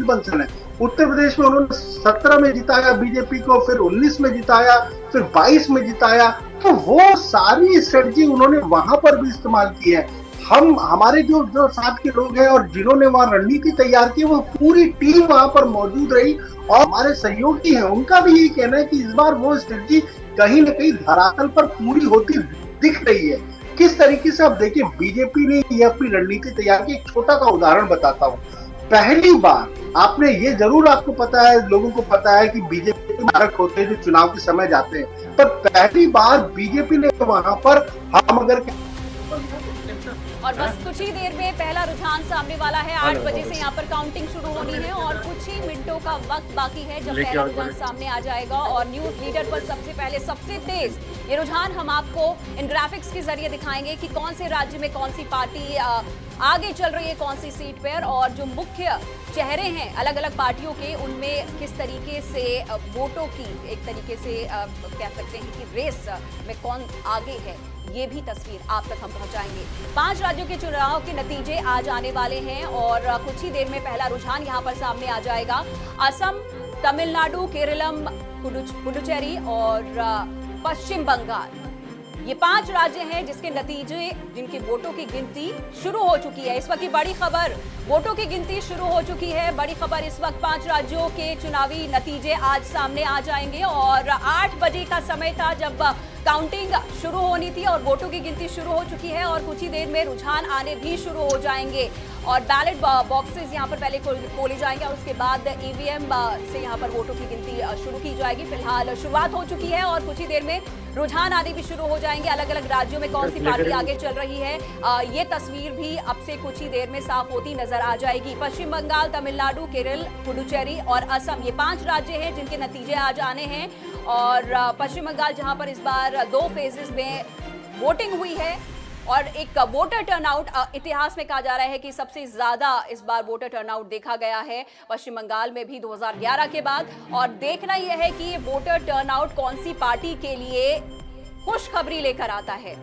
गठबंधन है। उत्तर प्रदेश में उन्होंने 17 में जिताया बीजेपी को, फिर 19 में जिताया, फिर 22 में जिताया। तो वो सारी स्ट्रेटजी उन्होंने वहां पर भी इस्तेमाल की है। हमारे जो जो साथ के लोग हैं और जिन्होंने वहां रणनीति तैयार की, वो पूरी टीम वहां पर मौजूद रही और हमारे सहयोगी हैं, उनका भी यही कहना है कि इस बार वो स्ट्रेटजी कहीं ना कहीं धरातल पर पूरी होती दिख रही है। किस तरीके से आप देखिए बीजेपी ने ये अपनी रणनीति तैयार की। एक छोटा सा उदाहरण बताता हूँ। पहली बार आपने ये जरूर, आपको पता है, लोगों को पता है कि बीजेपी मारक होते हैं जो चुनाव के समय जाते हैं, पर पहली बार बीजेपी ने वहां पर, हम अगर और बस कुछ ही देर में पहला रुझान सामने वाला है। 8 बजे से यहाँ पर काउंटिंग शुरू होनी है और कुछ ही मिनटों का वक्त बाकी है जब पहला रुझान सामने आ जाएगा। और न्यूज लीडर पर सबसे पहले सबसे तेज ये रुझान हम आपको इन ग्राफिक्स के जरिए दिखाएंगे कि कौन से राज्य में कौन सी पार्टी आगे चल रही है, कौन सी सीट पर, और जो मुख्य चेहरे हैं अलग अलग पार्टियों के, उनमें किस तरीके से वोटों की एक तरीके से कह सकते हैं कि रेस में कौन आगे है, ये भी तस्वीर आप तक हम पहुंचाएंगे। 5 राज्यों के चुनाव के नतीजे आज आने वाले हैं और कुछ ही देर में पहला रुझान यहां पर सामने आ जाएगा। असम, तमिलनाडु, केरलम, पुडुचेरी और पश्चिम बंगाल, ये 5 राज्य हैं जिसके नतीजे, जिनके वोटों की गिनती शुरू हो चुकी है। इस वक्त की बड़ी खबर, वोटों की गिनती शुरू हो चुकी है। बड़ी खबर इस वक्त 5 राज्यों के चुनावी नतीजे आज सामने आ जाएंगे और 8 बजे का समय था जब काउंटिंग शुरू होनी थी और वोटों की गिनती शुरू हो चुकी है और कुछ ही देर में रुझान आने भी शुरू हो जाएंगे और बैलेट बॉक्सेस यहां पर पहले खोले जाएंगे और उसके बाद ईवीएम से यहां पर वोटों की गिनती शुरू की जाएगी। फिलहाल शुरुआत हो चुकी है और कुछ ही देर में रुझान आने भी शुरू हो जाएंगे। अलग अलग राज्यों में कौन सी पार्टी आगे चल रही है, ये तस्वीर भी अब से कुछ ही देर में साफ होती नजर आ जाएगी। पश्चिम बंगाल, तमिलनाडु, केरल, पुडुचेरी और असम, ये 5 राज्य हैं जिनके नतीजे आज आने हैं। और पश्चिम बंगाल जहां पर इस बार 2 फेजेस में वोटिंग हुई है और एक वोटर टर्नआउट, इतिहास में कहा जा रहा है कि सबसे ज्यादा इस बार वोटर टर्नआउट देखा गया है पश्चिम बंगाल में भी 2011 के बाद। और देखना यह है कि ये वोटर टर्नआउट कौन सी पार्टी के लिए खुशखबरी लेकर आता है।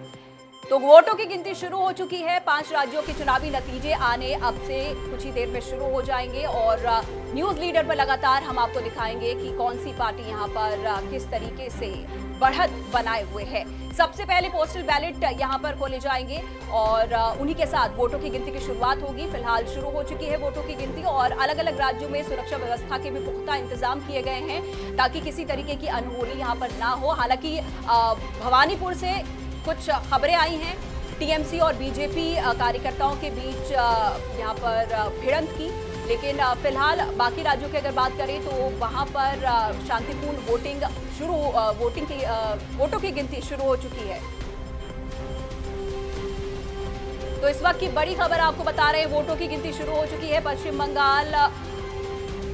तो वोटों की गिनती शुरू हो चुकी है। 5 राज्यों के चुनावी नतीजे आने अब से कुछ ही देर में शुरू हो जाएंगे और न्यूज लीडर पर लगातार हम आपको दिखाएंगे कि कौन सी पार्टी यहां पर किस तरीके से बढ़त बनाए हुए है। सबसे पहले पोस्टल बैलेट यहां पर खोले जाएंगे और उन्हीं के साथ वोटों की गिनती की शुरुआत होगी। फिलहाल शुरू हो चुकी है वोटों की गिनती और अलग अलग राज्यों में सुरक्षा व्यवस्था के भी पुख्ता इंतजाम किए गए हैं ताकि किसी तरीके की अनहोनी यहां पर ना हो। हालांकि भवानीपुर से कुछ खबरें आई हैं टीएमसी और बीजेपी कार्यकर्ताओं के बीच यहां पर भिड़ंत की, लेकिन फिलहाल बाकी राज्यों की अगर बात करें तो वहां पर शांतिपूर्ण वोटों की गिनती शुरू हो चुकी है। तो इस वक्त की बड़ी खबर आपको बता रहे हैं, वोटों की गिनती शुरू हो चुकी है। पश्चिम बंगाल,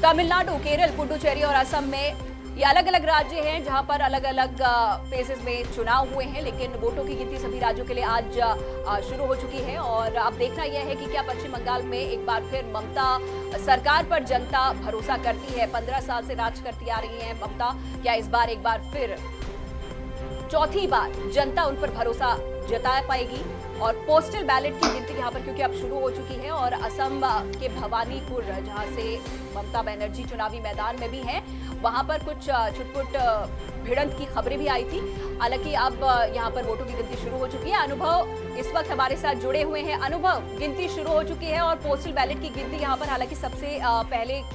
तमिलनाडु, केरल, पुडुचेरी और असम में ये अलग अलग राज्य हैं जहां पर अलग अलग फेजेस में चुनाव हुए हैं, लेकिन वोटों की गिनती सभी राज्यों के लिए आज शुरू हो चुकी है। और अब देखना यह है कि क्या पश्चिम बंगाल में एक बार फिर ममता सरकार पर जनता भरोसा करती है। 15 साल से राज करती आ रही है ममता, क्या इस बार एक बार फिर चौथी बार जनता उन पर भरोसा जता पाएगी। और पोस्टल बैलेट की गिनती यहाँ पर क्योंकि अब शुरू हो चुकी है और असम के भवानीपुर जहाँ से ममता बनर्जी चुनावी मैदान में भी हैं, वहां पर कुछ छुटपुट भिड़ंत की खबरें भी आई थी। हालांकि अब यहाँ पर वोटों की गिनती शुरू हो चुकी है। अनुभव इस वक्त हमारे साथ जुड़े हुए हैं। अनुभव, गिनती शुरू हो चुकी है और पोस्टल बैलेट की गिनती यहाँ पर हालांकि सबसे पहले